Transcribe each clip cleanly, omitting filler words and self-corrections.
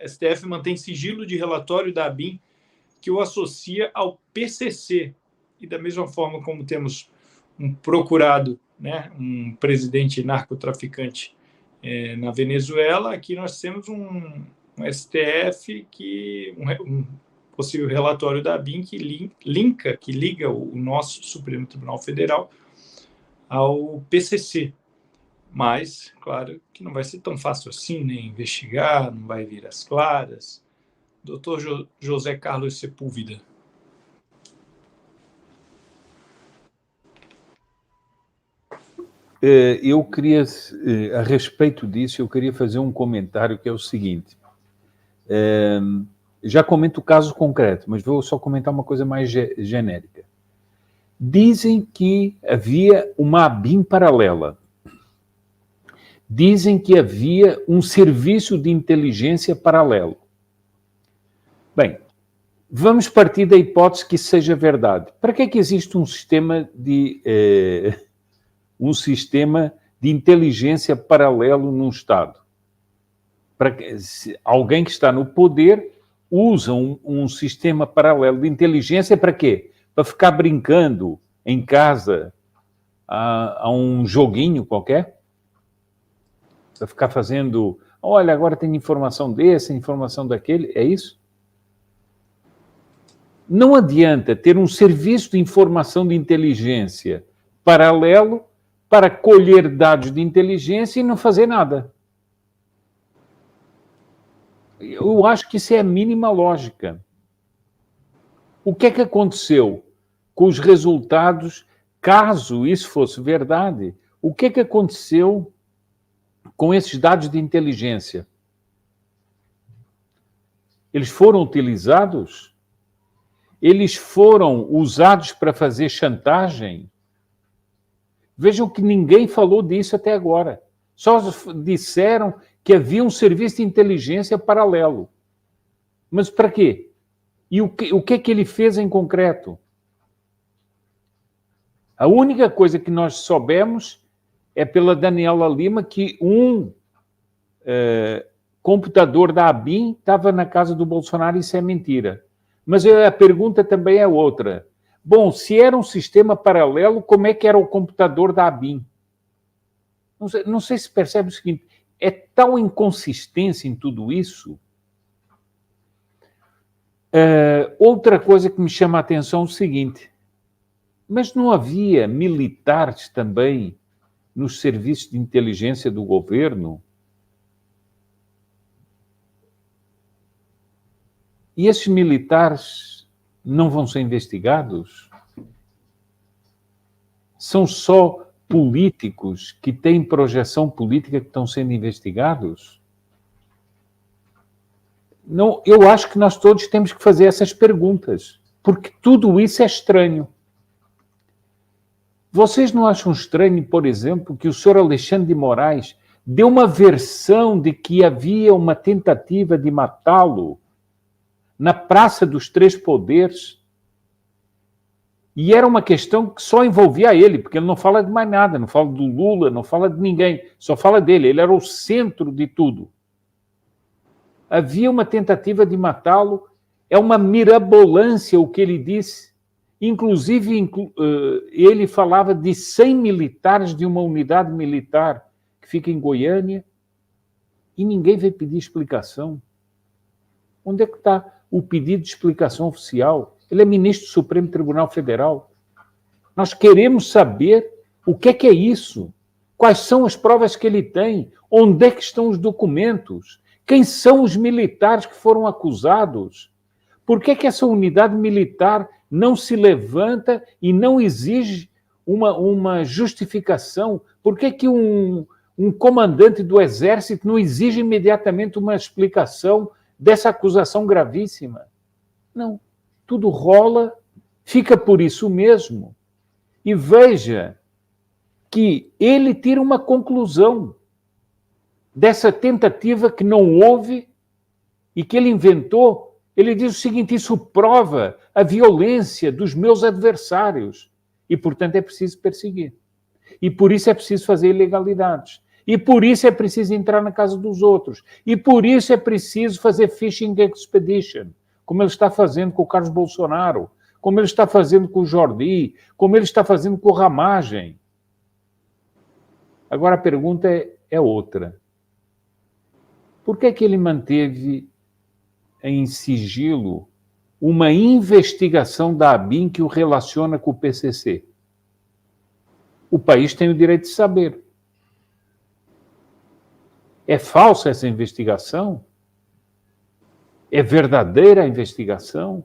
STF mantém sigilo de relatório da ABIN que o associa ao PCC. E da mesma forma como temos um procurado, né, um presidente narcotraficante na Venezuela, aqui nós temos um STF que um possível relatório da ABIN que liga o nosso Supremo Tribunal Federal ao PCC. Mas, claro, que não vai ser tão fácil assim, né? Investigar, não vai vir às claras. Doutor José Carlos Sepúlveda. Eu queria, a respeito disso, eu queria fazer um comentário que é o seguinte. Já comento o caso concreto, mas vou só comentar uma coisa mais genérica. Dizem que havia uma ABIN paralela. Dizem que havia um serviço de inteligência paralelo. Bem, vamos partir da hipótese que isso seja verdade. Para que é que existe um sistema de inteligência paralelo num Estado? Para que, alguém que está no poder usa um sistema paralelo de inteligência para quê? Para ficar brincando em casa a um joguinho qualquer? Para ficar fazendo, olha, agora tem informação desse, informação daquele, é isso? Não adianta ter um serviço de informação de inteligência paralelo para colher dados de inteligência e não fazer nada. Eu acho que isso é a mínima lógica. O que é que aconteceu com os resultados, caso isso fosse verdade? O que é que aconteceu com esses dados de inteligência? Eles foram utilizados? Eles foram usados para fazer chantagem? Vejam que ninguém falou disso até agora. Só disseram que havia um serviço de inteligência paralelo. Mas para quê? E o que é que ele fez em concreto? A única coisa que nós soubemos é pela Daniela Lima que um computador da ABIN estava na casa do Bolsonaro, isso é mentira. Mas a pergunta também é outra. Bom, se era um sistema paralelo, como é que era o computador da ABIN? Não sei se percebe o seguinte, é tal inconsistência em tudo isso. Outra coisa que me chama a atenção é o seguinte, mas não havia militares também nos serviços de inteligência do governo? E esses militares não vão ser investigados? São só políticos que têm projeção política que estão sendo investigados? Não, eu acho que nós todos temos que fazer essas perguntas, porque tudo isso é estranho. Vocês não acham estranho, por exemplo, que o senhor Alexandre de Moraes deu uma versão de que havia uma tentativa de matá-lo na Praça dos Três Poderes? E era uma questão que só envolvia ele, porque ele não fala de mais nada, não fala do Lula, não fala de ninguém, só fala dele, ele era o centro de tudo. Havia uma tentativa de matá-lo, é uma mirabolância o que ele disse. Inclusive, ele falava de 100 militares de uma unidade militar que fica em Goiânia, e ninguém veio pedir explicação. Onde é que está o pedido de explicação oficial? Ele é ministro do Supremo Tribunal Federal. Nós queremos saber o que é isso, quais são as provas que ele tem, onde é que estão os documentos, quem são os militares que foram acusados, por que essa unidade militar não se levanta e não exige uma justificação? Por que um comandante do Exército não exige imediatamente uma explicação dessa acusação gravíssima? Não. Tudo rola, fica por isso mesmo. E veja que ele tira uma conclusão dessa tentativa que não houve e que ele inventou. Ele diz o seguinte: isso prova a violência dos meus adversários e, portanto, é preciso perseguir. E por isso é preciso fazer ilegalidades. E por isso é preciso entrar na casa dos outros. E por isso é preciso fazer fishing expedition, como ele está fazendo com o Carlos Bolsonaro, como ele está fazendo com o Jordi, como ele está fazendo com o Ramagem. Agora a pergunta é outra. Por que é que ele manteve em sigilo uma investigação da ABIN que o relaciona com o PCC? O país tem o direito de saber. É falsa essa investigação? É verdadeira a investigação?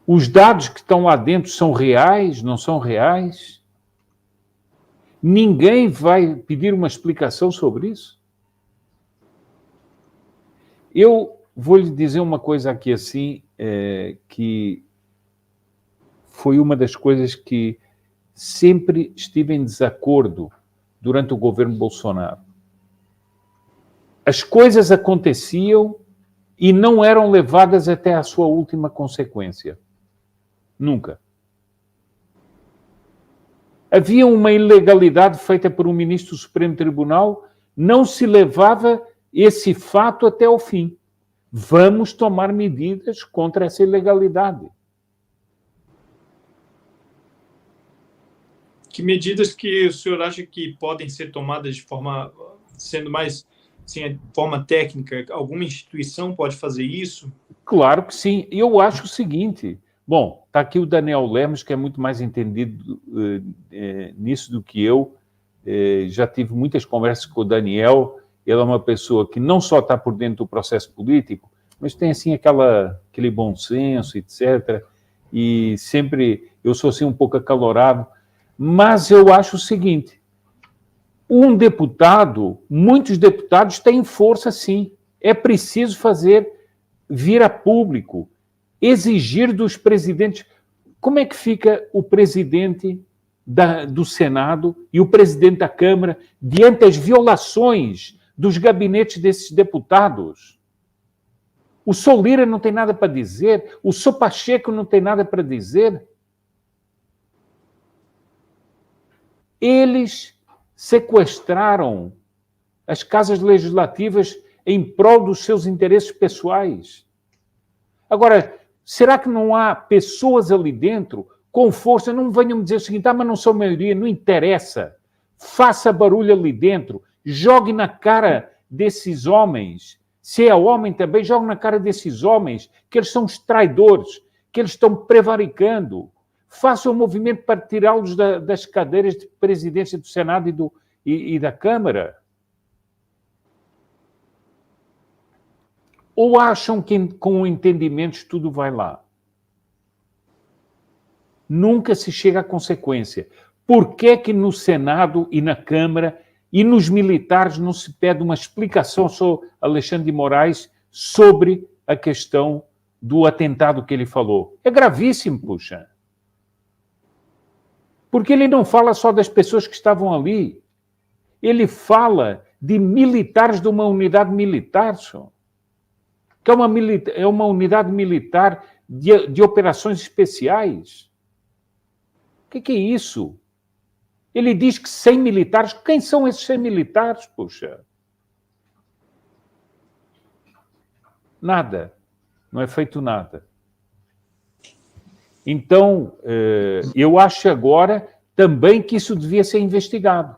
Os dados que estão lá dentro são reais, não são reais? Ninguém vai pedir uma explicação sobre isso? Eu vou lhe dizer uma coisa aqui assim, que foi uma das coisas que sempre estive em desacordo durante o governo Bolsonaro. As coisas aconteciam e não eram levadas até a sua última consequência. Nunca. Havia uma ilegalidade feita por um ministro do Supremo Tribunal, não se levava esse fato até ao fim. Vamos tomar medidas contra essa ilegalidade. Que medidas que o senhor acha que podem ser tomadas de forma, sendo mais, assim, de forma técnica? Alguma instituição pode fazer isso? Claro que sim. Eu acho o seguinte. Bom, está aqui o Daniel Lemos, que é muito mais entendido nisso do que eu. Já tive muitas conversas com o Daniel. Ele é uma pessoa que não só está por dentro do processo político, mas tem assim aquele bom senso, etc. E sempre eu sou assim um pouco acalorado. Mas eu acho o seguinte, muitos deputados têm força sim. É preciso fazer vir a público, exigir dos presidentes. Como é que fica o presidente do Senado e o presidente da Câmara diante das violações dos gabinetes desses deputados? O Sr. Lira não tem nada para dizer, o Sr. Pacheco não tem nada para dizer. Eles sequestraram as casas legislativas em prol dos seus interesses pessoais. Agora, será que não há pessoas ali dentro com força? Não venham me dizer o seguinte, mas não são maioria, não interessa. Faça barulho ali dentro, jogue na cara desses homens. Se é homem também, jogue na cara desses homens, que eles são os traidores, que eles estão prevaricando. Faça um movimento para tirá-los das cadeiras de presidência do Senado e da Câmara. Ou acham que com entendimentos tudo vai lá? Nunca se chega à consequência. Por que é que no Senado e na Câmara e nos militares não se pede uma explicação sobre Alexandre de Moraes sobre a questão do atentado que ele falou? É gravíssimo, puxa. Porque ele não fala só das pessoas que estavam ali. Ele fala de militares de uma unidade militar, só. Que é uma unidade militar de operações especiais. O que é isso? Ele diz que 100 militares... Quem são esses 100 militares, puxa? Nada. Não é feito nada. Então, eu acho agora também que isso devia ser investigado.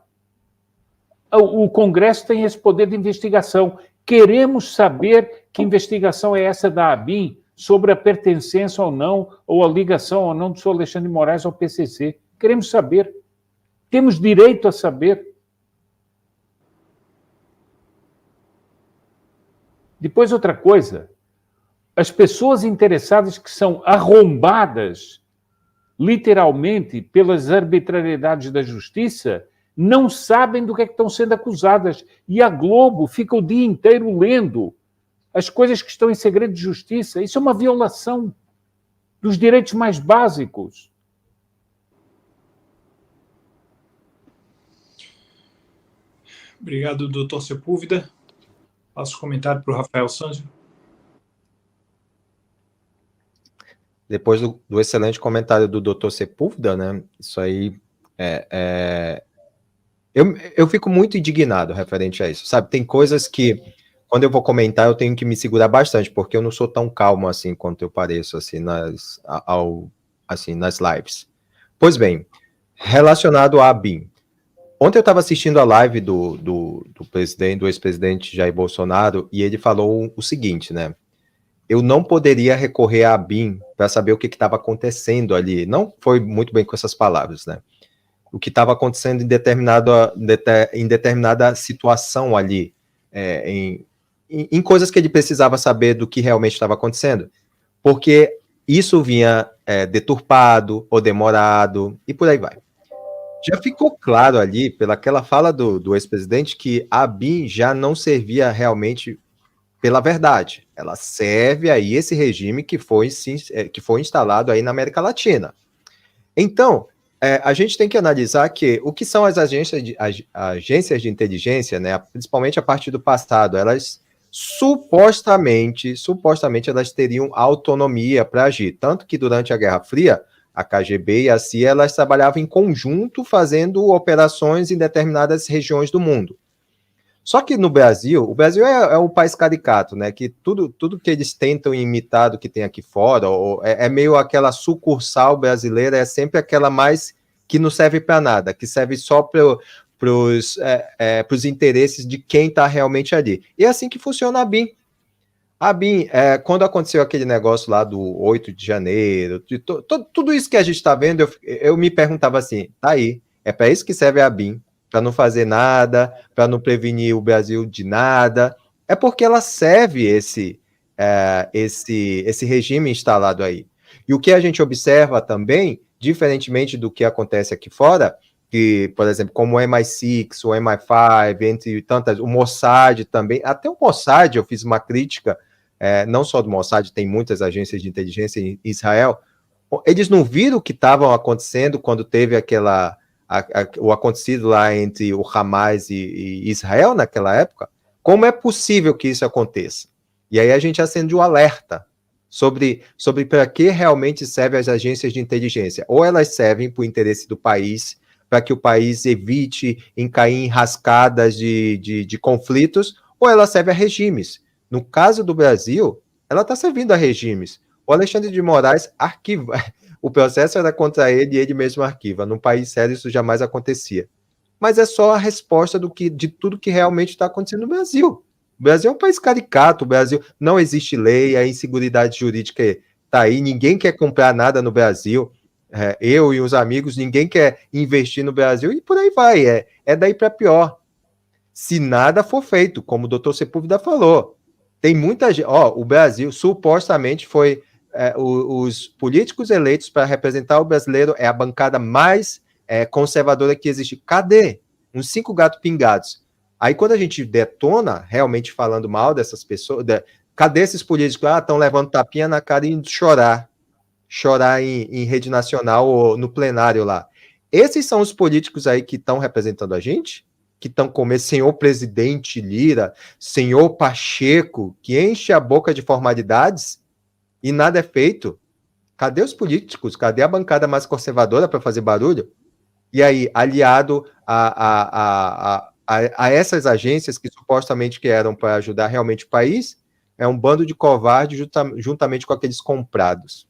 O Congresso tem esse poder de investigação. Queremos saber que investigação é essa da ABIN sobre a pertencença ou não, ou a ligação ou não do senhor Alexandre de Moraes ao PCC. Queremos saber. Temos direito a saber. Depois, outra coisa. As pessoas interessadas que são arrombadas, literalmente, pelas arbitrariedades da justiça, não sabem do que é que estão sendo acusadas. E a Globo fica o dia inteiro lendo as coisas que estão em segredo de justiça. Isso é uma violação dos direitos mais básicos. Obrigado, doutor Sepúlveda. Passo o comentário para o Rafael Sanzio. Depois do excelente comentário do doutor Sepúlveda, né? Isso aí Eu fico muito indignado referente a isso, sabe? Tem coisas que, quando eu vou comentar, eu tenho que me segurar bastante, porque eu não sou tão calmo assim quanto eu pareço assim nas lives. Pois bem, relacionado à BIM. Ontem eu estava assistindo a live do ex-presidente Jair Bolsonaro, e ele falou o seguinte, né? Eu não poderia recorrer à BIM para saber o que estava acontecendo ali. Não foi muito bem com essas palavras, né? O que estava acontecendo em determinada situação ali, em coisas que ele precisava saber do que realmente estava acontecendo, porque isso vinha deturpado ou demorado, e por aí vai. Já ficou claro ali, pelaquela fala do ex-presidente, que a BIM já não servia realmente pela verdade. Ela serve aí esse regime que foi instalado aí na América Latina. Então, a gente tem que analisar que o que são as agências de inteligência, né, principalmente a partir do passado, elas supostamente elas teriam autonomia para agir, tanto que durante a Guerra Fria, a KGB e a CIA, elas trabalhavam em conjunto fazendo operações em determinadas regiões do mundo. Só que no Brasil, o Brasil é um país caricato, né? Que tudo que eles tentam imitar do que tem aqui fora, é meio aquela sucursal brasileira, é sempre aquela mais que não serve para nada, que serve só para os interesses de quem está realmente ali. E é assim que funciona a BIM. A BIM, quando aconteceu aquele negócio lá do 8 de janeiro, tudo isso que a gente está vendo, eu me perguntava assim, tá aí, é para isso que serve a BIM, para não fazer nada, para não prevenir o Brasil de nada, é porque ela serve esse regime instalado aí. E o que a gente observa também, diferentemente do que acontece aqui fora, que, por exemplo, como o MI6, o MI5, entre tantas, o Mossad também, até o Mossad eu fiz uma crítica, não só do Mossad, tem muitas agências de inteligência em Israel, eles não viram o que estava acontecendo quando teve o acontecido lá entre o Hamas e Israel naquela época? Como é possível que isso aconteça? E aí a gente acende o alerta sobre para que realmente servem as agências de inteligência. Ou elas servem para o interesse do país, para que o país evite cair em rascadas de conflitos, ou ela serve a regimes. No caso do Brasil, ela está servindo a regimes. O Alexandre de Moraes arquiva. O processo era contra ele e ele mesmo arquiva. Num país sério, isso jamais acontecia. Mas é só a resposta de tudo que realmente está acontecendo no Brasil. O Brasil é um país caricato, o Brasil não existe lei, a inseguridade jurídica está aí, ninguém quer comprar nada no Brasil. Eu e os amigos, ninguém quer investir no Brasil, e por aí vai, é daí para pior. Se nada for feito, como o doutor Sepúlveda falou, tem muita gente, o Brasil supostamente foi, os políticos eleitos para representar o brasileiro é a bancada mais conservadora que existe. Cadê? Uns 5 gatos pingados. Aí quando a gente detona, realmente falando mal dessas pessoas, cadê esses políticos? Estão levando tapinha na cara e indo chorar em rede nacional ou no plenário lá. Esses são os políticos aí que estão representando a gente? Que estão com esse senhor presidente Lira, senhor Pacheco, que enche a boca de formalidades e nada é feito? Cadê os políticos? Cadê a bancada mais conservadora para fazer barulho? E aí, aliado a essas agências que supostamente eram para ajudar realmente o país, é um bando de covardes juntamente com aqueles comprados.